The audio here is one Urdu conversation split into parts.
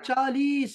40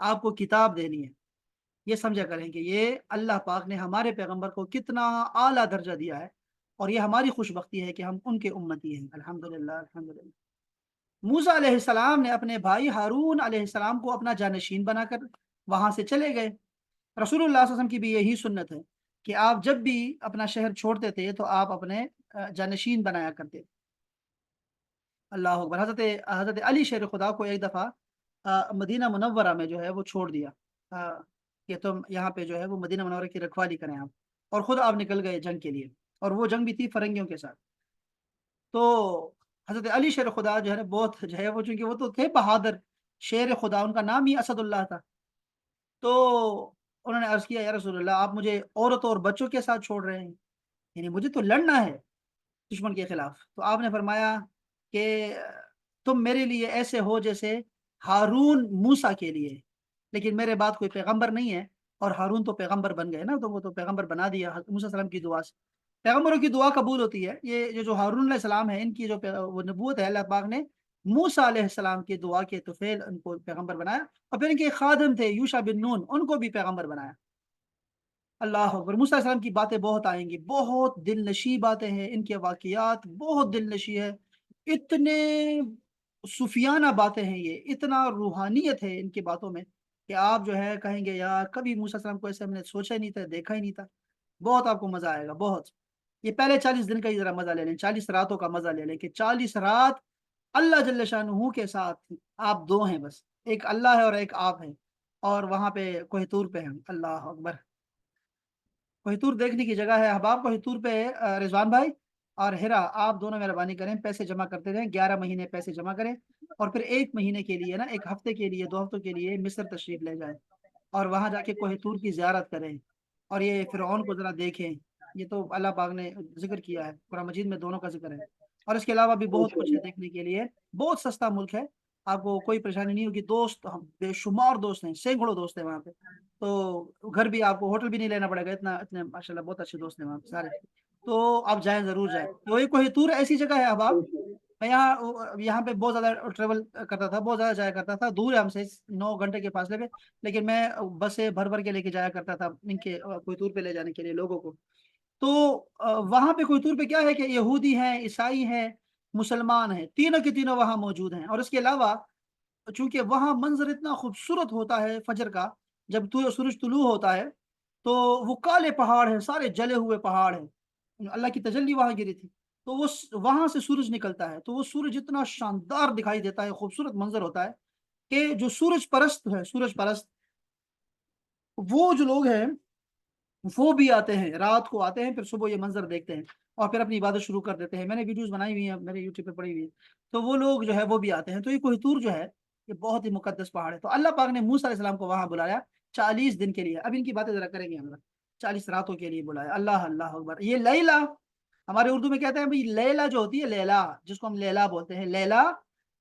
آپ کو کتاب دینی ہے۔ یہ سمجھا کریں کہ یہ اللہ پاک نے ہمارے پیغمبر کو کتنا اعلیٰ درجہ دیا ہے، اور یہ ہماری خوش بختی ہے کہ ہم ان کے امتی ہیں۔ الحمدللہ الحمدللہ۔ موسیٰ علیہ السلام نے اپنے بھائی ہارون علیہ السلام کو اپنا جانشین بنا کر وہاں سے چلے گئے۔ رسول اللہ صلی اللہ علیہ وسلم کی بھی یہی سنت ہے کہ آپ جب بھی اپنا شہر چھوڑتے تھے تو آپ اپنے جانشین بنایا کرتے۔ اللہ اکبر۔ حضرت علی شیر خدا کو ایک دفعہ مدینہ منورہ میں جو ہے وہ چھوڑ دیا کہ تم یہاں پہ جو ہے وہ مدینہ منورہ کی رکھوالی کریں آپ، اور خود آپ نکل گئے جنگ کے لیے، اور وہ جنگ بھی تھی فرنگیوں کے ساتھ۔ تو حضرت علی شیر خدا جو ہے نا بہت جو ہے وہ، چونکہ وہ تو تھے بہادر، شیر خدا ان کا نام ہی اسد اللہ تھا، تو انہوں نے عرض کیا یا رسول اللہ آپ مجھے عورتوں اور بچوں کے ساتھ چھوڑ رہے ہیں، یعنی مجھے تو لڑنا ہے دشمن کے خلاف۔ تو آپ نے فرمایا کہ تم میرے لیے ایسے ہو جیسے ہارون موسیٰ کے لیے، لیکن میرے بعد کوئی پیغمبر نہیں ہے، اور ہارون تو پیغمبر بن گئے نا، تو وہ تو پیغمبر بنا دیا موسیٰ علیہ السلام کی دعا سے۔ پیغمبروں کی دعا قبول ہوتی ہے۔ یہ جو ہارون علیہ السلام ہے، ان کی جو وہ نبوت ہے، اللہ پاک نے موسیٰ علیہ السلام کی دعا کے توفیل ان کو پیغمبر بنایا، اور پھر ان کے خادم تھے یوشع بن نون، ان کو بھی پیغمبر بنایا۔ اللہ اکبر۔ موسیٰ علیہ السلام کی باتیں بہت آئیں گی، بہت دل نشی باتیں ہیں، ان کے واقعات بہت دل نشی ہے، اتنے صوفیانہ باتیں ہیں، یہ اتنا روحانیت ہے ان کی باتوں میں کہ آپ جو ہے کہیں گے یار کبھی موسیٰ علیہ السلام کو ایسے ہم نے سوچا ہی نہیں تھا، دیکھا ہی نہیں تھا۔ بہت آپ کو مزہ آئے گا، بہت۔ یہ پہلے 40 دن کا ہی ذرا مزہ لے لیں، 40 راتوں کا مزہ لے لیں کہ 40 رات اللہ جل شانہ کے ساتھ آپ دو ہیں، بس ایک اللہ ہے اور ایک آپ ہیں، اور وہاں پہ کوہ طور پہ ہیں۔ اللہ اکبر۔ کوہ طور دیکھنے کی جگہ ہے احباب، کوہ طور پہ رضوان بھائی اور ہیرا آپ دونوں مہربانی کریں، پیسے جمع کرتے رہیں، 11 مہینے پیسے جمع کریں، اور پھر 1 مہینے کے لیے نا، 1 ہفتے کے لیے، 2 ہفتوں کے لیے مصر تشریف لے جائیں، اور وہاں جا کے کوہ طور کی زیارت کریں، اور یہ فرعون کو ذرا دیکھیں۔ یہ تو اللہ پاک نے ذکر کیا ہے قرآن مجید میں، دونوں کا ذکر ہے، اور اس کے علاوہ بھی بہت کچھ ہے دیکھنے کے لیے۔ بہت سستا ملک ہے، آپ کو کوئی پریشانی نہیں ہوگی۔ دوست بے شمار دوست ہیں، سینکڑوں دوست ہیں وہاں پہ، تو گھر بھی آپ کو ہوٹل بھی نہیں لینا پڑے گا، اتنا اتنے ماشاءاللہ بہت اچھے دوست ہیں وہاں پہ سارے۔ تو آپ جائیں، ضرور جائیں۔ تو یہ کوہ طور ایسی جگہ ہے احباب، میں یہاں پہ بہت زیادہ ٹریول کرتا تھا، بہت زیادہ جایا کرتا تھا، دور ہے ہم سے 9 گھنٹے کے فاصلے پہ، لیکن میں بسیں بھر بھر کے لے کے جایا کرتا تھا ان کے کوہ طور پہ لے جانے کے لیے لوگوں کو۔ تو وہاں پہ کوہ طور پہ کیا ہے کہ یہودی ہیں، عیسائی ہیں، مسلمان ہیں، تینوں کے تینوں وہاں موجود ہیں، اور اس کے علاوہ چونکہ وہاں منظر اتنا خوبصورت ہوتا ہے فجر کا، جب سورج طلوع ہوتا ہے تو وہ کالے پہاڑ ہیں، سارے جلے ہوئے پہاڑ ہیں، اللہ کی تجلی وہاں گری تھی، تو وہ وہاں سے سورج نکلتا ہے، تو وہ سورج اتنا شاندار دکھائی دیتا ہے، خوبصورت منظر ہوتا ہے کہ جو سورج پرست ہے، سورج پرست وہ جو لوگ ہیں وہ بھی آتے ہیں، رات کو آتے ہیں، پھر صبح یہ منظر دیکھتے ہیں، اور پھر اپنی عبادت شروع کر دیتے ہیں۔ میں نے ویڈیوز بنائی ہوئی ہیں، میرے یوٹیوب پہ پڑی ہوئی ہے، تو وہ لوگ جو ہے وہ بھی آتے ہیں۔ تو یہ کوہ طور جو ہے یہ بہت ہی مقدس پہاڑ ہے، تو اللہ پاک نے موسیٰ علیہ السلام کو وہاں بلایا 40 دن کے لیے۔ اب ان کی باتیں ذرا کریں گے ہم، 40 راتوں کے لیے بلایا۔ اللہ اللہ اکبر۔ یہ لیلا، ہمارے اردو میں کہتے ہیں بھائی لیلا جو ہوتی ہے، لیلا جس کو ہم لیلا بولتے ہیں، لیلا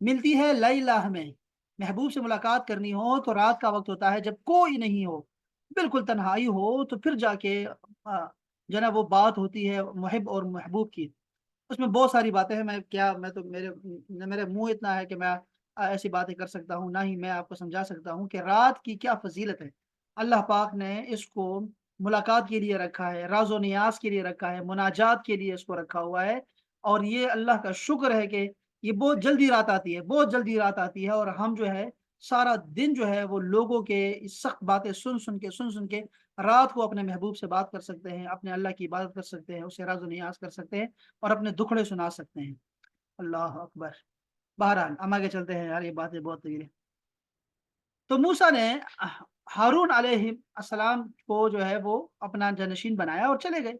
ملتی ہے لیلا ہمیں۔ محبوب سے ملاقات کرنی ہو تو رات کا وقت ہوتا ہے، جب کوئی نہیں ہو، بالکل تنہائی ہو، تو پھر جا کے جو ہے نا وہ بات ہوتی ہے محب اور محبوب کی۔ اس میں بہت ساری باتیں ہیں، میں تو میرے منہ اتنا ہے کہ میں ایسی باتیں کر سکتا ہوں، نہ ہی میں آپ کو سمجھا سکتا ہوں کہ رات کی کیا فضیلت ہے۔ اللہ پاک نے اس کو ملاقات کے لیے رکھا ہے، راز و نیاز کے لیے رکھا ہے، مناجات کے لیے اس کو رکھا ہوا ہے، اور یہ اللہ کا شکر ہے کہ یہ بہت جلدی رات آتی ہے، بہت جلدی رات آتی ہے، اور ہم جو ہے سارا دن جو ہے وہ لوگوں کے سخت باتیں سن کے رات کو اپنے محبوب سے بات کر سکتے ہیں، اپنے اللہ کی عبادت کر سکتے ہیں، اسے راز و نیاز کر سکتے ہیں، اور اپنے دکھڑے سنا سکتے ہیں۔ اللہ اکبر۔ بہرحال ہم آگے چلتے ہیں یار، یہ باتیں بہت طویل ہیں۔ تو موسیٰ نے ہارون علیہ السلام کو جو ہے وہ اپنا جانشین بنایا اور چلے گئے۔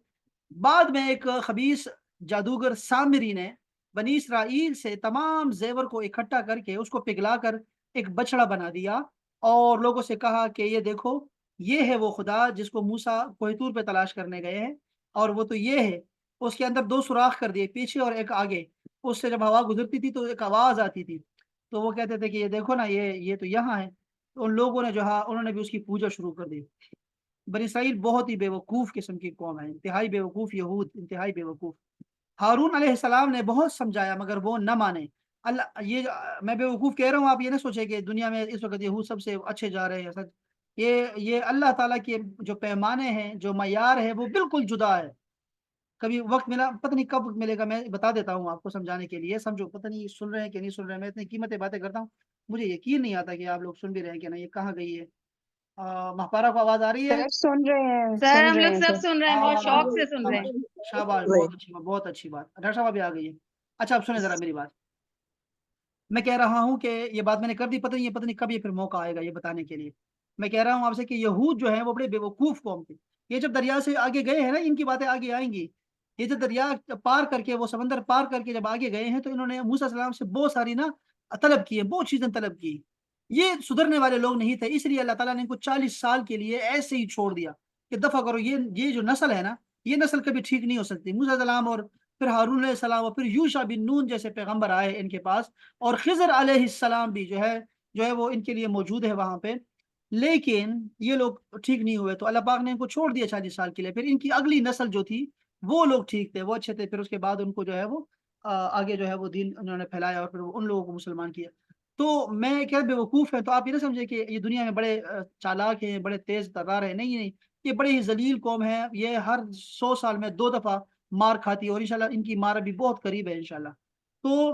بعد میں ایک خبیث جادوگر سامری نے بنی اسرائیل سے تمام زیور کو اکٹھا کر کے اس کو پگھلا کر ایک بچڑا بنا دیا، اور لوگوں سے کہا کہ یہ دیکھو، یہ ہے وہ خدا جس کو موسیٰ کوہ طور پہ تلاش کرنے گئے ہیں، اور وہ تو یہ ہے۔ اس کے اندر 2 سوراخ کر دیے، پیچھے اور ایک آگے، اس سے جب ہوا گزرتی تھی تو ایک آواز آتی تھی، تو وہ کہتے تھے کہ یہ دیکھو نا، یہ تو یہاں ہے۔ تو ان لوگوں نے جو ہے انہوں نے بھی اس کی پوجا شروع کر دی۔ بنی اسرائیل بہت ہی بے وقوف قسم کی قوم ہے، انتہائی بے وقوف یہود، انتہائی بے وقوف۔ ہارون علیہ السلام نے بہت سمجھایا مگر وہ نہ مانے، اللہ یہ میں بیوقوف کہہ رہا ہوں، آپ یہ نہ سوچے کہ دنیا میں اس وقت یہود سب سے اچھے جا رہے ہیں سچ، یہ اللہ تعالیٰ کے جو پیمانے ہیں، جو معیار ہے، وہ بالکل جدا ہے۔ کبھی وقت ملا، پتہ نہیں کب وقت ملے گا، میں بتا دیتا ہوں آپ کو سمجھانے کے لیے، سمجھو، پتہ نہیں سن رہے ہیں کہ نہیں سن رہے ہیں، میں اتنی قیمتی باتیں کرتا ہوں، مجھے یقین نہیں آتا کہ آپ لوگ سن بھی رہے ہیں کہ نہیں۔ یہ کہاں گئی ہے؟ مہپارا کو آواز آ رہی ہے؟ سر سن رہے ہیں، سر سن ہم رہے لوگ ہیں سب سر۔ سن رہے ہیں، بہت شوق سے سن رہے ہیں۔ شاباش، بہت اچھی بات، بہت اچھی بات، ڈاکٹر صاحب ابھی آ گئی ہے۔ اچھا اب سنیں ذرا میری بات، میں کہہ رہا ہوں کہ یہ بات میں نے کر دی، پتہ نہیں کب یہ پھر موقع آئے گا یہ بتانے کے لیے۔ میں کہہ رہا ہوں آپ سے کہ یہود جو ہیں وہ بڑے بیوقوف قوم تھے، یہ جب دریا سے آگے گئے ہیں نا، ان کی باتیں آگے آئیں گی، یہ جو دریا پار کر کے، وہ سمندر پار کر کے جب آگے گئے ہیں تو انہوں نے موسیٰ علیہ السلام سے بہت ساری نا طلب کی ہے، بہت چیزیں طلب کی، یہ سدھرنے والے لوگ نہیں تھے، اس لیے اللہ تعالیٰ نے ان کو 40 سال کے لیے ایسے ہی چھوڑ دیا کہ دفع کرو، یہ جو نسل ہے نا، یہ نسل کبھی ٹھیک نہیں ہو سکتی۔ موسیٰ علیہ السلام اور پھر ہارون علیہ السلام اور پھر یوشع بن نون جیسے پیغمبر آئے ان کے پاس، اور خضر علیہ السلام بھی جو ہے وہ ان کے لیے موجود ہے وہاں پہ، لیکن یہ لوگ ٹھیک نہیں ہوئے، تو اللہ پاک نے ان کو چھوڑ دیا 40 سال کے لیے۔ پھر ان کی اگلی نسل جو تھی وہ لوگ ٹھیک تھے، وہ اچھے تھے، پھر اس کے بعد ان کو جو ہے وہ آگے جو ہے وہ دین انہوں نے پھیلایا اور پھر ان لوگوں کو مسلمان کیا۔ تو میں کیا بیوقوف ہے، تو آپ یہ نہ سمجھے کہ یہ دنیا میں بڑے چالاک ہیں، بڑے تیز ترار ہیں، نہیں نہیں، یہ بڑے ہی ذلیل قوم ہے، یہ ہر 100 سال میں 2 دفعہ مار کھاتی ہے، اور انشاءاللہ ان کی مار ابھی بہت قریب ہے انشاءاللہ۔ تو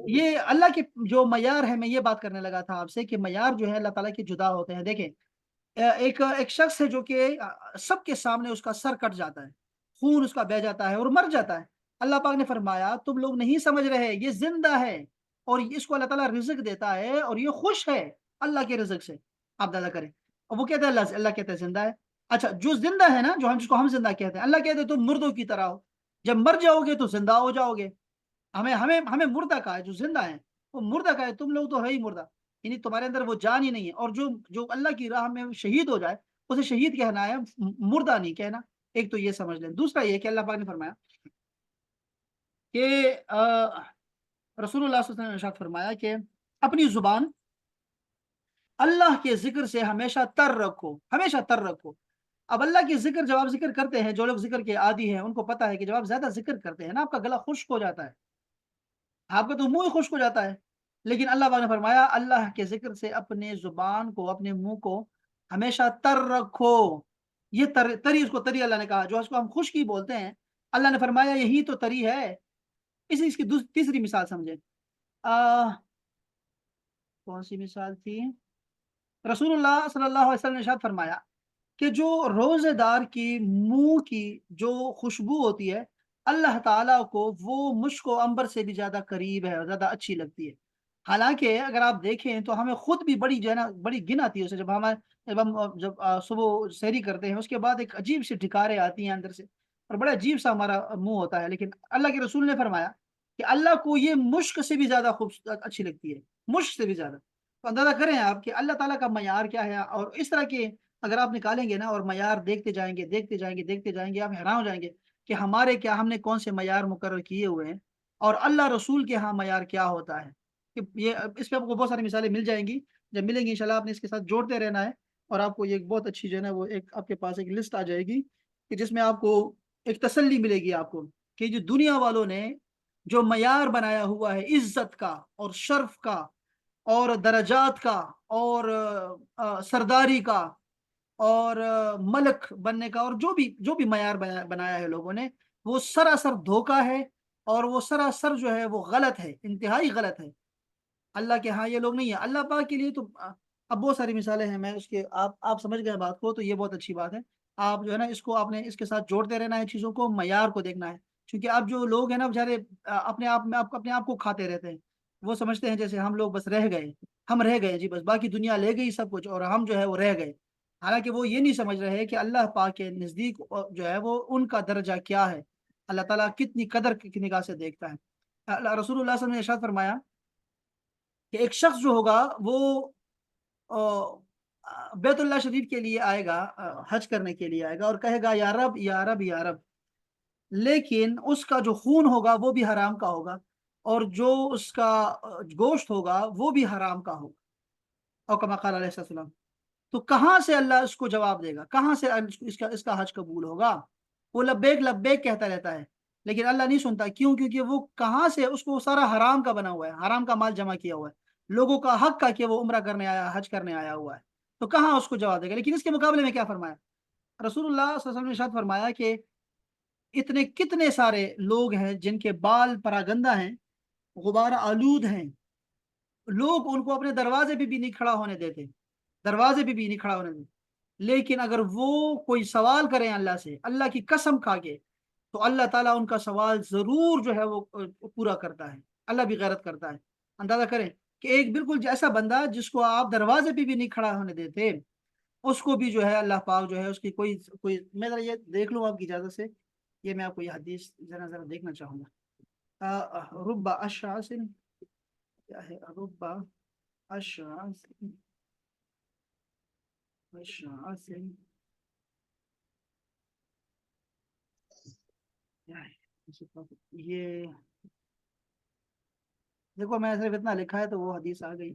یہ اللہ کے جو معیار ہے، میں یہ بات کرنے لگا تھا آپ سے کہ معیار جو ہے اللہ تعالیٰ کے جدا ہوتے ہیں۔ دیکھیں ایک شخص ہے جو کہ سب کے سامنے اس کا سر کٹ جاتا ہے، خون اس کا بہ جاتا ہے اور مر جاتا ہے، اللہ پاک نے فرمایا تم لوگ نہیں سمجھ رہے، یہ زندہ ہے اور اس کو اللہ تعالیٰ رزق دیتا ہے اور یہ خوش ہے اللہ کے رزق سے، آپ دادا کریں، اور وہ کہتا ہے اللہ کہتا ہے زندہ ہے۔ اچھا جو زندہ ہے نا، جو جس کو ہم زندہ کہتے ہیں، اللہ کہتے ہیں تم مردوں کی طرح ہو، جب مر جاؤ گے تو زندہ ہو جاؤ گے۔ ہمیں مردہ کہا ہے، جو زندہ ہے وہ مردہ کہا ہے، تم لوگ تو ہے ہی مردہ، یعنی تمہارے اندر وہ جان ہی نہیں ہے، اور جو اللہ کی راہ میں شہید ہو جائے اسے شہید کہنا ہے، مردہ نہیں کہنا۔ ایک تو یہ سمجھ لیں، دوسرا یہ کہ اللہ پاک نے فرمایا کہ رسول اللہ صلی اللہ علیہ وسلم نے ارشاد فرمایا کہ اپنی زبان اللہ کے ذکر سے ہمیشہ تر رکھو، ہمیشہ تر رکھو۔ اب اللہ کے ذکر جب آپ ذکر کرتے ہیں، جو لوگ ذکر کے عادی ہیں ان کو پتا ہے کہ جب آپ زیادہ ذکر کرتے ہیں نا، آپ کا گلا خشک ہو جاتا ہے، آپ کا تو منہ ہی خشک ہو جاتا ہے، لیکن اللہ پاک نے فرمایا اللہ کے ذکر سے اپنے زبان کو، اپنے منہ کو ہمیشہ تر رکھو۔ یہ تری، اس کو تری اللہ نے کہا، جو اس کو ہم خشکی بولتے ہیں، اللہ نے فرمایا یہی تو تری ہے۔ اس کی تیسری مثال سمجھیں، کون سی مثال تھی؟ رسول اللہ صلی اللہ علیہ وسلم نے ارشاد فرمایا کہ جو روزے دار کی منہ کی جو خوشبو ہوتی ہے، اللہ تعالیٰ کو وہ مشک و عنبر سے بھی زیادہ قریب ہے اور زیادہ اچھی لگتی ہے۔ حالانکہ اگر آپ دیکھیں تو ہمیں خود بھی بڑی جو ہے نا بڑی گن آتی ہے اسے، جب ہم صبح سحری کرتے ہیں، اس کے بعد ایک عجیب سی ڈھکاریں آتی ہیں اندر سے اور بڑا عجیب سا ہمارا منہ ہوتا ہے، لیکن اللہ کے رسول نے فرمایا کہ اللہ کو یہ مشک سے بھی زیادہ خوبصورت اچھی لگتی ہے، مشک سے بھی زیادہ۔ تو اندازہ کریں آپ کہ اللہ تعالیٰ کا معیار کیا ہے، اور اس طرح کے اگر آپ نکالیں گے نا اور معیار دیکھتے جائیں گے دیکھتے جائیں گے دیکھتے جائیں گے، آپ حیران ہو جائیں گے کہ ہمارے کیا، ہم نے کون سے معیار مقرر کیے ہوئے ہیں، اور اللہ رسول کے ہاں معیار کیا ہوتا ہے۔ کہ یہ اس پہ آپ کو بہت ساری مثالیں مل جائیں گی، جب ملیں گی انشاءاللہ آپ نے اس کے ساتھ جوڑتے رہنا ہے، اور آپ کو یہ ایک بہت اچھی جو ہے نا وہ ایک آپ کے پاس ایک لسٹ آ جائے گی کہ جس میں آپ کو ایک تسلی ملے گی آپ کو کہ جو دنیا والوں نے جو معیار بنایا ہوا ہے عزت کا اور شرف کا اور درجات کا اور سرداری کا اور ملک بننے کا، اور جو بھی معیار بنایا ہے لوگوں نے، وہ سراسر دھوکہ ہے، اور وہ سراسر جو ہے وہ غلط ہے، انتہائی غلط ہے۔ اللہ کے ہاں یہ لوگ نہیں ہے، اللہ پاک کے لیے تو اب بہت ساری مثالیں ہیں، میں اس کے آپ سمجھ گئے بات کو، تو یہ بہت اچھی بات ہے۔ آپ جو ہے نا اس کو آپ نے اس کے ساتھ جوڑتے رہنا ہے، چیزوں کو، معیار کو دیکھنا ہے، کیونکہ اب جو لوگ ہیں نا بیچارے اپنے آپ میں اپنے آپ کو کھاتے رہتے ہیں، وہ سمجھتے ہیں جیسے ہم لوگ بس رہ گئے، ہم رہ گئے جی، بس باقی دنیا لے گئی سب کچھ اور ہم جو ہے وہ رہ گئے، حالانکہ وہ یہ نہیں سمجھ رہے کہ اللہ پاک کے نزدیک جو ہے وہ ان کا درجہ کیا ہے، اللہ تعالیٰ کتنی قدر کی نگاہ سے دیکھتا ہے۔ رسول اللہ صلی اللہ علیہ وسلم نے ارشاد فرمایا کہ ایک شخص جو ہوگا وہ بیت اللہ شریف کے لیے آئے گا، حج کرنے کے لیے آئے گا اور کہے گا یا رب یا رب یا رب، لیکن اس کا جو خون ہوگا وہ بھی حرام کا ہوگا، اور جو اس کا گوشت ہوگا وہ بھی حرام کا ہوگا، اور کما قال علیہ السلام، تو کہاں سے اللہ اس کو جواب دے گا، کہاں سے اس کا حج قبول ہوگا؟ وہ لبیک لبیک کہتا رہتا ہے، لیکن اللہ نہیں سنتا، کیوں؟ کیونکہ وہ کہاں سے، اس کو سارا حرام کا بنا ہوا ہے، حرام کا مال جمع کیا ہوا ہے، لوگوں کا حق کا کہ وہ عمرہ کرنے آیا، حج کرنے آیا ہوا ہے، تو کہاں اس کو جواب دے گا؟ لیکن اس کے مقابلے میں کیا فرمایا رسول اللہ صلی اللہ علیہ وسلم نے؟ ارشاد فرمایا کہ اتنے کتنے سارے لوگ ہیں جن کے بال پراگندہ ہیں، غبار آلود ہیں، لوگ ان کو اپنے دروازے پہ بھی نہیں کھڑا ہونے دیتے، دروازے پہ بھی نہیں کھڑا ہونے دیتے، لیکن اگر وہ کوئی سوال کریں اللہ سے، اللہ کی قسم کھا کے، تو اللہ تعالیٰ ان کا سوال ضرور جو ہے وہ پورا کرتا ہے، اللہ بھی غیرت کرتا ہے۔ اندازہ کریں کہ ایک بالکل جیسا بندہ جس کو آپ دروازے پہ بھی نہیں کھڑا ہونے دیتے، اس کو بھی جو ہے اللہ پاک جو ہے اس کی کوئی میں ذرا یہ دیکھ لوں آپ کی اجازت سے، یہ میں آپ کو یہ حدیث ذرا ذرا دیکھنا چاہوں گا۔ رب اشعث، کیا ہے رب اشعث، اشعث کیا ہے؟ یہ دیکھو میں صرف اتنا لکھا ہے تو وہ حدیث آ گئی۔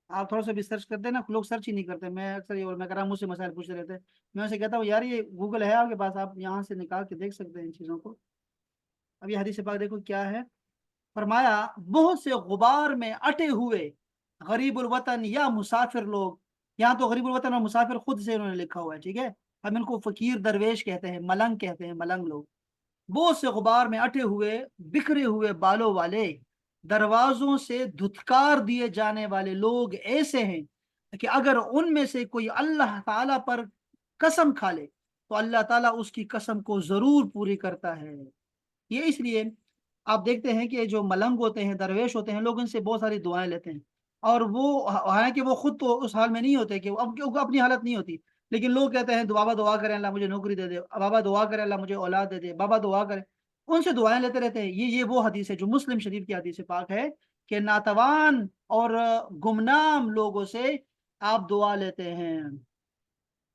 آپ تھوڑا سا بھی سرچ کرتے ہیں نا، لوگ سرچ ہی نہیں کرتے، میں اکثر یہ، اور میں کہہ رہا ہوں مجھ سے مسائل پوچھتے رہتے ہیں، میں اسے کہتا ہوں یار یہ گوگل ہے آپ کے پاس، آپ یہاں سے نکال کے دیکھ سکتے ہیں ان چیزوں کو۔ اب یہ حدیث پاک دیکھو کیا ہے، فرمایا بہت سے غبار میں اٹے ہوئے غریب الوطن یا مسافر لوگ، یہاں تو غریب الوطن اور مسافر خود سے انہوں نے لکھا ہوا ہے، ٹھیک ہے، ہم ان کو فقیر درویش کہتے ہیں، ملنگ کہتے ہیں، ملنگ لوگ، بہت سے غبار میں اٹے ہوئے بکھرے ہوئے بالوں والے، دروازوں سے دھتکار دیے جانے والے لوگ ایسے ہیں کہ اگر ان میں سے کوئی اللہ تعالیٰ پر قسم کھا لے تو اللہ تعالیٰ اس کی قسم کو ضرور پوری کرتا ہے۔ یہ اس لیے آپ دیکھتے ہیں کہ جو ملنگ ہوتے ہیں، درویش ہوتے ہیں، لوگ ان سے بہت ساری دعائیں لیتے ہیں، اور وہ حالانکہ وہ خود تو اس حال میں نہیں ہوتے کہ اب اپنی حالت نہیں ہوتی، لیکن لوگ کہتے ہیں بابا دعا کریں اللہ مجھے نوکری دے دے، بابا دعا کریں اللہ مجھے اولاد دے دے، بابا دعا کریں، ان سے دعائیں لیتے رہتے ہیں۔ یہ وہ حدیث ہے جو مسلم شریف کی حدیث پاک ہے کہ ناتوان اور گمنام لوگوں سے آپ دعا لیتے ہیں۔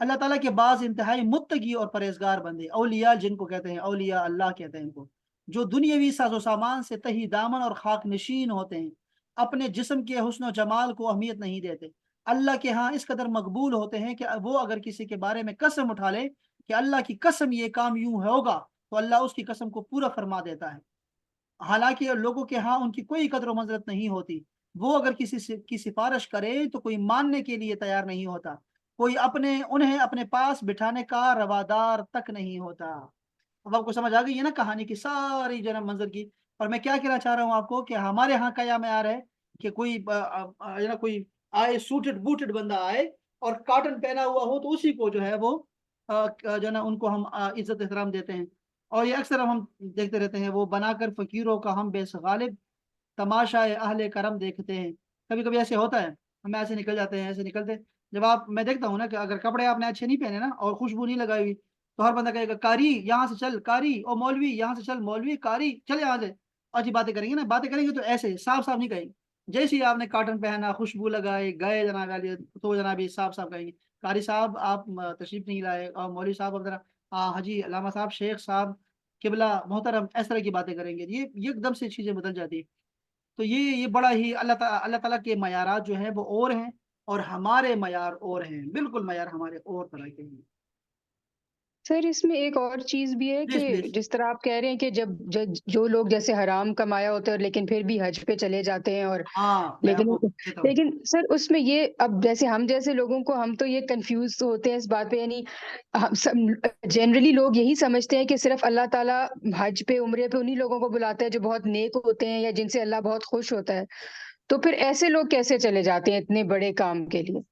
اللہ تعالیٰ کے بعض انتہائی متقی اور پرہیزگار بندے، اولیاء جن کو کہتے ہیں، اولیاء اللہ کہتے ہیں ان کو، جو دنیاوی ساز و سامان سے تہی دامن اور خاک نشین ہوتے ہیں، اپنے جسم کے حسن و جمال کو اہمیت نہیں دیتے، اللہ کے ہاں اس قدر مقبول ہوتے ہیں کہ وہ اگر کسی کے بارے میں قسم اٹھا لے کہ اللہ کی قسم یہ کام یوں ہوگا، تو اللہ اس کی قسم کو پورا فرما دیتا ہے، حالانکہ لوگوں کے ہاں ان کی کوئی قدر و منزلت نہیں ہوتی، وہ اگر کسی کی سفارش کرے تو کوئی ماننے کے لیے تیار نہیں ہوتا، کوئی انہیں اپنے پاس بٹھانے کا روادار تک نہیں ہوتا۔ اب آپ کو سمجھ آ گئی ہے نا کہانی کی ساری جو ہے نا منظر کی، اور میں کیا کہنا چاہ رہا ہوں آپ کو کہ ہمارے ہاں کا معیار ہے کہ کوئی جو ہے نا کوئی آئے سوٹڈ بوٹڈ بندہ آئے اور کاٹن پہنا ہوا ہو تو اسی کو جو ہے وہ جو ہے نا ان کو ہم عزت احترام دیتے ہیں، اور یہ اکثر ہم دیکھتے رہتے ہیں، وہ بنا کر فقیروں کا ہم بے غالب تماشا اہل کرم دیکھتے ہیں۔ کبھی کبھی ایسے ہوتا ہے، ہم ایسے نکل جاتے ہیں، ایسے نکلتے، جب میں دیکھتا ہوں نا کہ اگر کپڑے آپ نے اچھے نہیں پہنے نا اور خوشبو نہیں لگائی ہوئی، تو ہر بندہ کہے گا کاری یہاں سے چل، کاری او مولوی یہاں سے چل، مولوی کاری چل یہاں سے، اور جی باتیں کریں گے نا، باتیں کریں گے تو ایسے صاف صاف نہیں کہیں گے، جیسے ہی آپ نے کاٹن پہنا، خوشبو لگائے، گئے جناب علی تو جناب صاف صاف کہیں گے کاری صاحب آپ تشریف نہیں لائے، اور مولوی صاحب اب ذرا حجی علامہ صاحب، شیخ صاحب، قبلہ محترم، اس طرح کی باتیں کریں گے، یہ ایک دم سے چیزیں بدل جاتی ہیں۔ تو یہ بڑا ہی اللہ تعالیٰ کے معیارات جو ہیں وہ اور ہیں، اور ہمارے معیار اور ہیں، بالکل معیار ہمارے اور طرح کے ہیں۔ سر اس میں ایک اور چیز بھی ہے کہ پلیز پلیز۔ جس طرح آپ کہہ رہے ہیں کہ جو لوگ جیسے حرام کمایا ہوتا ہے لیکن پھر بھی حج پہ چلے جاتے ہیں، اور ہاں میں آپ لیکن کو دیتا ہوں۔ لیکن سر اس میں یہ اب جیسے ہم جیسے لوگوں کو ہم تو یہ کنفیوز ہوتے ہیں اس بات پہ، یعنی جنرلی لوگ یہی سمجھتے ہیں کہ صرف اللہ تعالیٰ حج پہ عمرے پہ انہی لوگوں کو بلاتا ہے جو بہت نیک ہوتے ہیں یا جن سے اللہ بہت خوش ہوتا ہے، تو پھر ایسے لوگ کیسے چلے جاتے ہیں اتنے بڑے کام کے لیے؟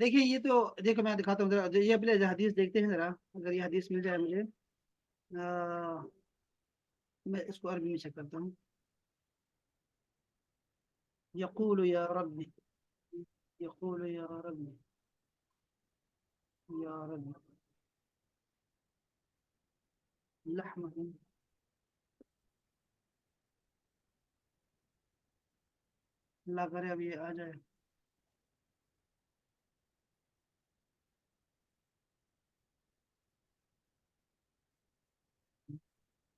دیکھیے یہ تو دیکھو میں دکھاتا ہوں ذرا، یہ پہلے حدیث دیکھتے ہیں ذرا، اگر یہ حدیث مل جائے مجھے، میں اس کو عربی میں چیک کرتا ہوں۔ یقول یا ربی، یقول یا ربی، یا ربی لحمہ، اللہ کرے اب یہ آ جائے۔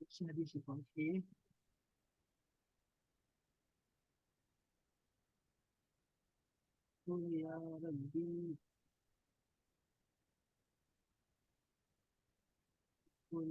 اس حدیث سے پہنچیے، قل یا ربی، قل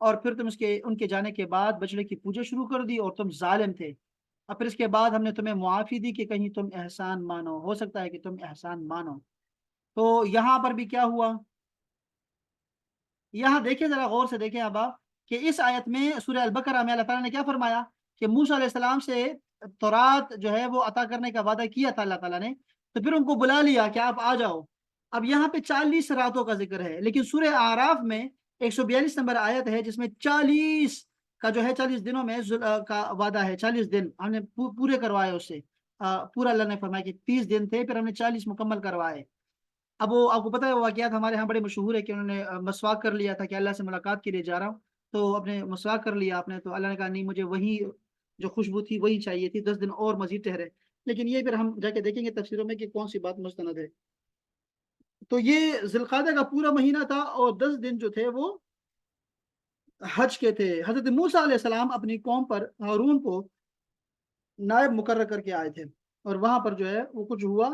اور پھر تم ان کے جانے کے بعد بچڑے کی پوجا شروع کر دی اور تم ظالم تھے، اور پھر اس کے بعد ہم نے تمہیں معافی دی کہ کہیں تم احسان مانو، ہو سکتا ہے کہ تم احسان مانو۔ تو یہاں پر بھی کیا ہوا، یہاں دیکھیں ذرا غور سے دیکھیں اب آپ کہ اس آیت میں سورہ البقرہ میں اللہ تعالیٰ نے کیا فرمایا کہ موسیٰ علیہ السلام سے تورات جو ہے وہ عطا کرنے کا وعدہ کیا تھا اللہ تعالیٰ نے، تو پھر ان کو بلا لیا کہ آپ آ جاؤ۔ اب یہاں پہ 40 راتوں کا ذکر ہے، لیکن سورہ اعراف میں 142 نمبر آیت ہے جس میں 40 کا جو ہے 40 دنوں میں کا وعدہ ہے، 40 دن ہم نے پورے کروائے اس سے، پورا اللہ نے فرمایا کہ 30 دن تھے پھر ہم نے 40 مکمل کروائے۔ اب وہ آپ کو پتہ ہے وہ واقعات ہمارے ہاں بڑے مشہور ہے کہ انہوں نے مسواک کر لیا تھا کہ اللہ سے ملاقات کے لیے جا رہا ہوں، تو اپنے مسواک کر لیا آپ نے، تو اللہ نے کہا نہیں مجھے وہی جو خوشبو تھی وہی چاہیے تھی، 10 دن اور مزید ٹھہرے۔ لیکن یہ پھر ہم جا کے دیکھیں گے تفسیروں میں کہ کون سی بات مستند ہے۔ تو یہ ذی القعدہ کا پورا مہینہ تھا اور 10 دن جو تھے وہ حج کے تھے۔ حضرت موسیٰ علیہ السلام اپنی قوم پر ہارون کو نائب مقرر کر کے آئے تھے، اور وہاں پر جو ہے وہ کچھ ہوا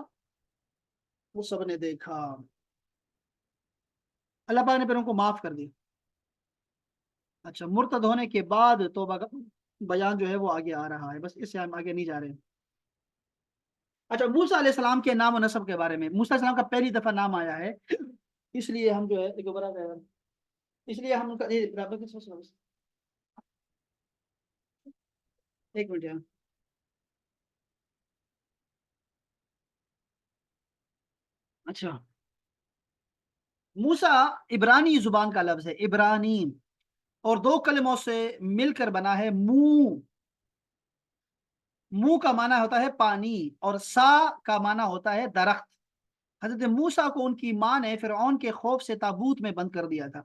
وہ سب نے دیکھا، اللہ پاک نے پھر ان کو معاف کر دی۔ اچھا، مرتد ہونے کے بعد توبہ کا بیان جو ہے وہ آگے آ رہا ہے، بس اس سے ہم آگے نہیں جا رہے۔ اچھا، موسیٰ علیہ السلام کے نام و نسب کے بارے میں، موسیٰ علیہ السلام کا پہلی دفعہ نام آیا ہے، اس لیے ہم جو ہے اس لیے ہم ایک منٹ یہاں۔ اچھا، موسیٰ عبرانی زبان کا لفظ ہے، عبرانی، اور 2 کلموں سے مل کر بنا ہے منہ۔ منہ کا معنی ہوتا ہے پانی اور سا کا معنی ہوتا ہے درخت۔ حضرت موسیٰ کو ان کی ماں نے فرعون کے خوف سے تابوت میں بند کر دیا تھا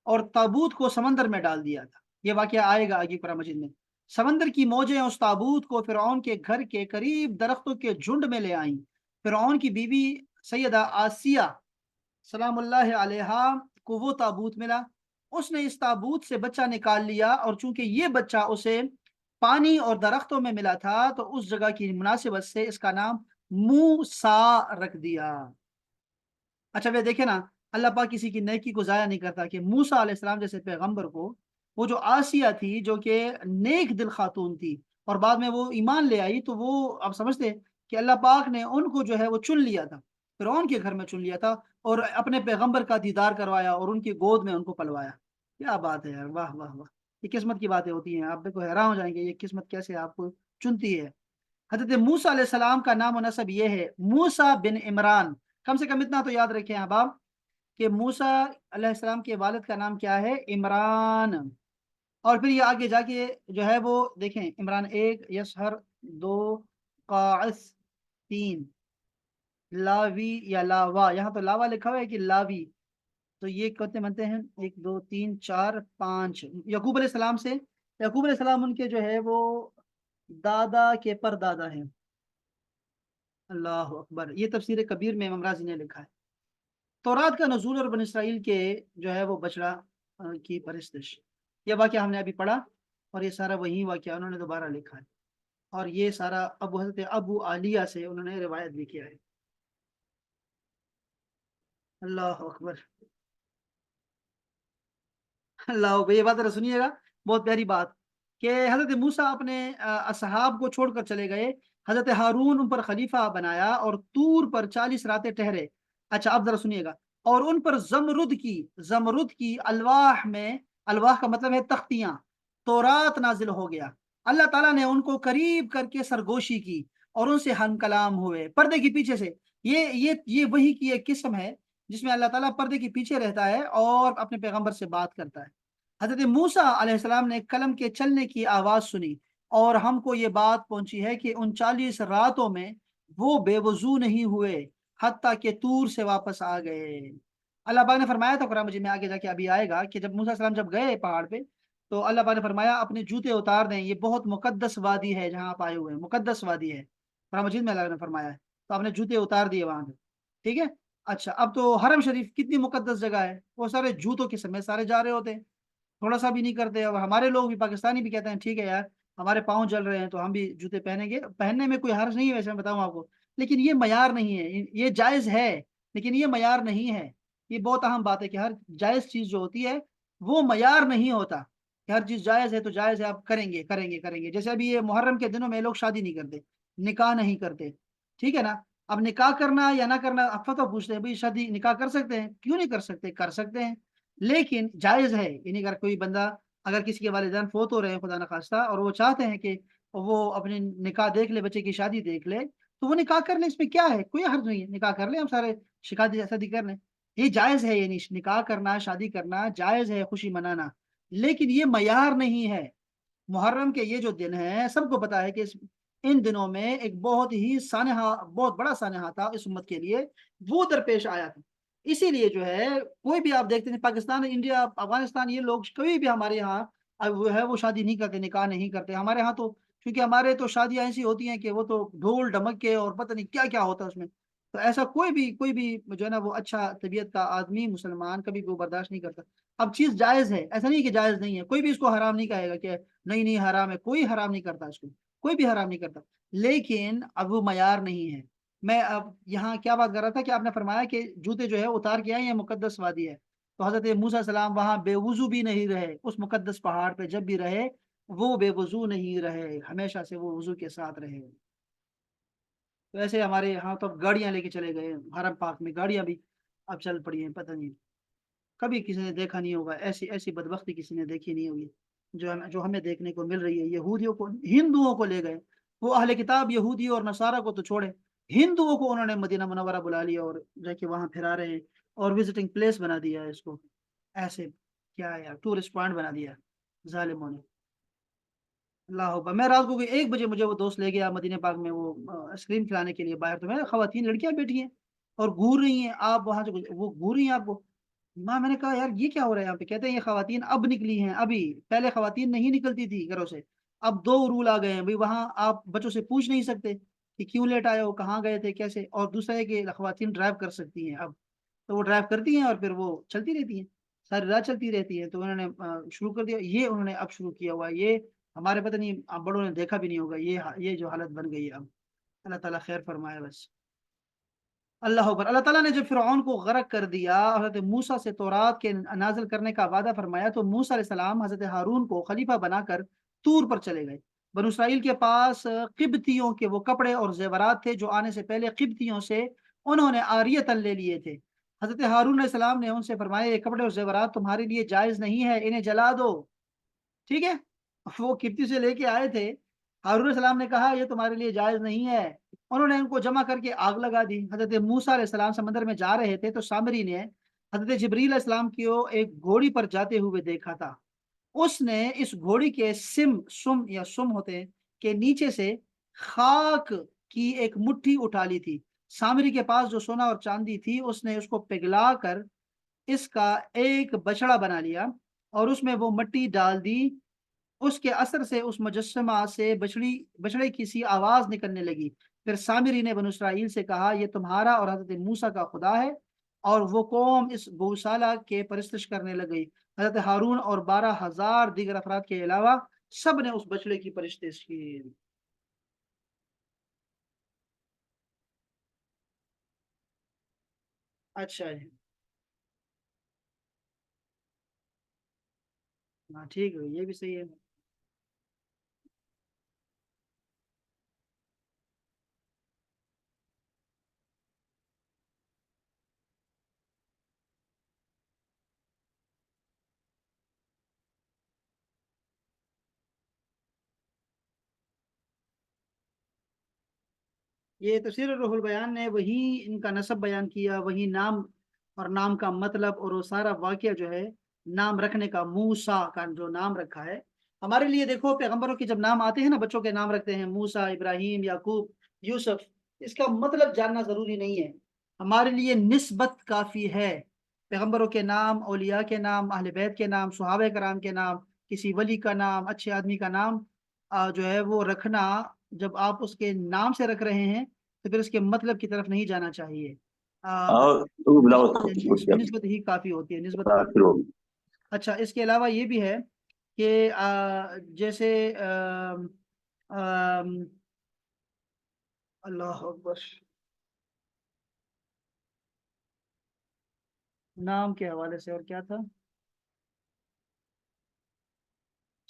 اور تابوت کو سمندر میں ڈال دیا تھا۔ یہ واقعہ آئے گا آگے قرآن مجید میں۔ سمندر کی موجیں اس تابوت کو فرعون کے گھر کے قریب درختوں کے جھنڈ میں لے آئیں۔ فرعون کی بیوی سیدہ آسیہ سلام اللہ علیہا کو وہ تابوت ملا، اس نے اس تابوت سے بچہ نکال لیا، اور چونکہ یہ بچہ اسے پانی اور درختوں میں ملا تھا تو اس جگہ کی مناسبت سے اس کا نام موسیٰ رکھ دیا۔ اچھا وہ دیکھیں نا، اللہ پاک کسی کی نیکی کو ضائع نہیں کرتا کہ موسیٰ علیہ السلام جیسے پیغمبر کو، وہ جو آسیہ تھی جو کہ نیک دل خاتون تھی اور بعد میں وہ ایمان لے آئی، تو وہ آپ سمجھتے کہ اللہ پاک نے ان کو جو ہے وہ چن لیا تھا، فرعون کے گھر میں چن لیا تھا اور اپنے پیغمبر کا دیدار کروایا اور ان کی گود میں ان کو پلوایا۔ کیا بات ہے یار، واہ واہ واہ، یہ قسمت کی باتیں ہوتی ہیں، آپ دیکھو حیران ہو جائیں گے یہ قسمت کیسے آپ کو چنتی ہے۔ حضرت موسیٰ علیہ السلام کا نام و نسب یہ ہے موسیٰ بن عمران۔ کم سے کم اتنا تو یاد رکھیں احباب کہ موسیٰ علیہ السلام کے والد کا نام کیا ہے، عمران، اور پھر یہ آگے جا کے جو ہے وہ دیکھیں عمران 1 یسہر 2 قاعث 3 لاوی یا لاوا، یہاں تو لاوا لکھا ہوا ہے کہ لاوی، تو یہ کتنے بنتے ہیں 1 2 3 4 5 یعقوب علیہ السلام سے۔ یعقوب علیہ السلام ان کے جو ہے وہ دادا کے پر دادا ہیں۔ اللہ اکبر، یہ تفسیر کبیر میں امام رازی نے لکھا ہے۔ تورات کا نزول اور بن اسرائیل کے جو ہے وہ بچڑا کی پرستش، یہ واقعہ ہم نے ابھی پڑھا، اور یہ سارا وہی واقعہ انہوں نے دوبارہ لکھا ہے، اور یہ سارا حضرت ابو عالیہ سے انہوں نے روایت بھی کیا ہے۔ اللہ اکبر، اللہ اکبر، یہ بات ذرا سنیے گا، بہت پیاری بات کہ حضرت موسیٰ اپنے اصحاب کو چھوڑ کر چلے گئے، حضرت ہارون ان پر خلیفہ بنایا اور طور پر 40 راتیں ٹھہرے۔ اچھا اب ذرا سنیے گا، اور ان پر زمرد کی الواح میں، الواح کا مطلب ہے تختیاں، تورات نازل ہو گیا۔ اللہ تعالیٰ نے ان کو قریب کر کے سرگوشی کی اور ان سے ہم کلام ہوئے پردے کے پیچھے سے۔ یہ وحی کی ایک قسم ہے جس میں اللہ تعالیٰ پردے کے پیچھے رہتا ہے اور اپنے پیغمبر سے بات کرتا ہے۔ حضرت موسیٰ علیہ السلام نے قلم کے چلنے کی آواز سنی اور ہم کو یہ بات پہنچی ہے کہ ان 40 راتوں میں وہ بے وضو نہیں ہوئے حتیٰ کہ طور سے واپس آ گئے۔ اللہ پاک نے فرمایا تھا قرآن مجید میں، آگے جا کے ابھی آئے گا، کہ جب موسیٰ علیہ السلام جب گئے پہاڑ پہ تو اللہ پاک نے فرمایا اپنے جوتے اتار دیں، یہ بہت مقدس وادی ہے جہاں آپ آئے ہوئے ہیں، مقدس وادی ہے، قرآن مجید میں اللہ نے فرمایا ہے، تو آپ نے جوتے اتار دیے وہاں پہ، ٹھیک ہے۔ اچھا اب تو حرم شریف کتنی مقدس جگہ ہے، وہ سارے جوتوں کے سمیت سارے جا رہے ہوتے ہیں، تھوڑا سا بھی نہیں کرتے، اور ہمارے لوگ بھی پاکستانی بھی کہتے ہیں ٹھیک ہے یار ہمارے پاؤں جل رہے ہیں تو ہم بھی جوتے پہنیں گے، پہننے میں کوئی حرج نہیں ہے ویسے میں بتاؤں آپ کو، لیکن یہ معیار نہیں ہے، یہ جائز ہے لیکن یہ معیار نہیں ہے۔ یہ بہت اہم بات ہے کہ ہر جائز چیز جو ہوتی ہے وہ معیار نہیں ہوتا کہ ہر چیز جائز ہے تو جائز ہے، آپ کریں گے کریں گے کریں گے. جیسے ابھی یہ محرم کے دنوں میں لوگ شادی نہیں کرتے، نکاح نہیں کرتے، ٹھیک ہے نا. اب نکاح کرنا یا نہ کرنا اب فتویٰ پوچھتے ہیں، بھائی شادی نکاح کر سکتے ہیں؟ کیوں نہیں کر سکتے، کر سکتے ہیں، لیکن جائز ہے. یعنی اگر کوئی بندہ، اگر کسی کے والدین فوت ہو رہے ہیں خدا نخواستہ، اور وہ چاہتے ہیں کہ وہ اپنے نکاح دیکھ لے، بچے کی شادی دیکھ لے، تو وہ نکاح کر لیں، اس میں کیا ہے، کوئی حرج نہیں ہے، نکاح کر لیں، ہم سارے شادی کر لیں. یہ جائز ہے، یعنی نکاح کرنا، شادی کرنا جائز ہے، خوشی منانا، لیکن یہ معیار نہیں ہے. محرم کے یہ جو دن ہیں، سب کو پتا ہے کہ ان دنوں میں ایک بہت ہی سانحہ، بہت بڑا سانحہ تھا اس امت کے لیے، وہ درپیش آیا تھا. اسی لیے جو ہے کوئی بھی آپ دیکھتے ہیں، پاکستان، انڈیا، افغانستان، یہ لوگ کبھی بھی ہمارے یہاں وہ ہے وہ شادی نہیں کرتے، نکاح نہیں کرتے. ہمارے ہاں تو کیونکہ ہمارے تو شادیاں ایسی ہوتی ہیں کہ وہ تو ڈھول ڈھمک کے اور پتہ نہیں کیا کیا ہوتا ہے اس میں. تو ایسا کوئی بھی جو ہے نا وہ اچھا طبیعت کا آدمی مسلمان کبھی بھی وہ برداشت نہیں کرتا. اب چیز جائز ہے، ایسا نہیں کہ جائز نہیں ہے، کوئی بھی اس کو حرام نہیں کہے گا کہ نہیں نہیں حرام ہے، کوئی حرام نہیں کرتا اس کو، کوئی بھی حرام نہیں کرتا، لیکن اب وہ معیار نہیں ہے. میں اب یہاں کیا بات کر رہا تھا کہ آپ نے فرمایا کہ جوتے جو ہے اتار کے آئے، یہ مقدس وادی ہے. تو حضرت موسیٰ علیہ السلام وہاں بے وضو بھی نہیں رہے، اس مقدس پہاڑ پہ جب بھی رہے وہ بے وضو نہیں رہے، ہمیشہ سے وہ وضو کے ساتھ رہے. تو ایسے ہمارے یہاں تو اب گاڑیاں لے کے چلے گئے حرم پاک میں، گاڑیاں بھی اب چل پڑی ہیں، پتہ نہیں کبھی کسی نے دیکھا نہیں ہوگا، ایسی ایسی بدبختی کسی نے دیکھی نہیں ہوگی جو ہمیں دیکھنے کو مل رہی ہے. یہودیوں کو، ہندوؤں کو لے گئے، وہ اہل کتاب یہودی اور نصارہ کو تو چھوڑے، ہندوؤں کو انہوں نے مدینہ منورہ بلا لیا اور جا کے وہاں پھرا رہے ہیں، اور وزٹنگ پلیس بنا دیا ہے اس کو. ایسے کیا ہے یار، ٹورسٹ پوائنٹ بنا دیا ہے ظالموں نے. اللہ اکبر. میں رات کو 1 بجے مجھے وہ دوست لے گیا مدینہ پاک میں، وہ آئس کریم کھلانے کے لیے باہر. تو میں خواتین لڑکیاں بیٹھی ہیں اور گھور رہی ہیں، آپ وہاں سے وہ گھور رہی ہیں آپ کو. میں نے کہا یار یہ کیا ہو رہا ہے یہاں پہ؟ کہتے ہیں یہ خواتین اب نکلی ہیں، ابھی، پہلے خواتین نہیں نکلتی تھی گھروں سے، اب 2 رول آ گئے ہیں بھائی. وہاں آپ بچوں سے پوچھ نہیں سکتے کہ کیوں لیٹ آئے ہو، کہاں گئے تھے، کیسے. اور دوسرا ہے کہ خواتین ڈرائیو کر سکتی ہیں اب. تو وہ ڈرائیو کرتی ہیں اور پھر وہ چلتی رہتی ہیں، ساری رات چلتی رہتی ہیں. تو انہوں نے شروع کر دیا، یہ انہوں نے اب شروع کیا ہوا ہے. یہ ہمارے پتہ نہیں اب بڑوں نے دیکھا بھی نہیں ہوگا یہ جو حالت بن گئی ہے اب. اللہ تعالیٰ خیر فرمائے بس. اللہ اکبر. اللہ تعالیٰ نے جب فرعون کو غرق کر دیا، حضرت موسیٰ سے تورات کے نازل کرنے کا وعدہ فرمایا، تو موسیٰ علیہ السلام حضرت ہارون کو خلیفہ بنا کر طور پر چلے گئے. بنو اسرائیل کے پاس قبطیوں کے وہ کپڑے اور زیورات تھے جو آنے سے پہلے قبطیوں سے انہوں نے عاریتاً لے لیے تھے. حضرت ہارون علیہ السلام نے ان سے فرمایا یہ کپڑے اور زیورات تمہارے لیے جائز نہیں ہے، انہیں جلا دو. ٹھیک ہے، وہ قبطی سے لے کے آئے تھے، ہارون علیہ السلام نے کہا یہ تمہارے لیے جائز نہیں ہے. انہوں نے ان کو جمع کر کے آگ لگا دی. حضرت موسیٰ علیہ السلام سمندر میں جا رہے تھے تو سامری نے حضرت جبریل علیہ السلام کو ایک گھوڑی پر جاتے ہوئے دیکھا تھا. اس نے اس گھوڑی کے سم ہوتے ہیں کہ نیچے سے خاک کی ایک مٹھی اٹھا لی تھی. سامری کے پاس جو سونا اور چاندی تھی اس نے اس کو پگھلا کر اس کا ایک بچڑا بنا لیا اور اس میں وہ مٹی ڈال دی. اس کے اثر سے اس مجسمہ سے بچڑے کی سی آواز نکلنے لگی. پھر سامری نے بنو اسرائیل سے کہا یہ تمہارا اور حضرت موسیٰ کا خدا ہے، اور وہ قوم اس گوشالہ کے پرستش کرنے لگی. حضرت ہارون اور 12,000 دیگر افراد کے علاوہ سب نے اس بچڑے کی پرستش کی. اچھا جی، ہاں ٹھیک ہے، یہ بھی صحیح ہے. یہ تفسیر روح البیان نے وہی ان کا نسب بیان کیا، وہی نام اور نام کا مطلب اور وہ سارا واقعہ جو ہے نام رکھنے کا، موسیٰ کا جو نام رکھا ہے. ہمارے لیے دیکھو پیغمبروں کے جب نام آتے ہیں نا، بچوں کے نام رکھتے ہیں موسیٰ، ابراہیم، یعقوب، یوسف، اس کا مطلب جاننا ضروری نہیں ہے، ہمارے لیے نسبت کافی ہے. پیغمبروں کے نام، اولیاء کے نام، اہل بیت کے نام، صحابہ کرام کے نام، کسی ولی کا نام، اچھے آدمی کا نام جو ہے وہ رکھنا، جب آپ اس کے نام سے رکھ رہے ہیں تو پھر اس کے مطلب کی طرف نہیں جانا چاہیے. اس میں نسبت ہی کافی ہوتی ہے، نسبت کافی. اچھا، اس کے علاوہ یہ بھی ہے کہ جیسے اللہ اکبر، نام کے حوالے سے اور کیا تھا؟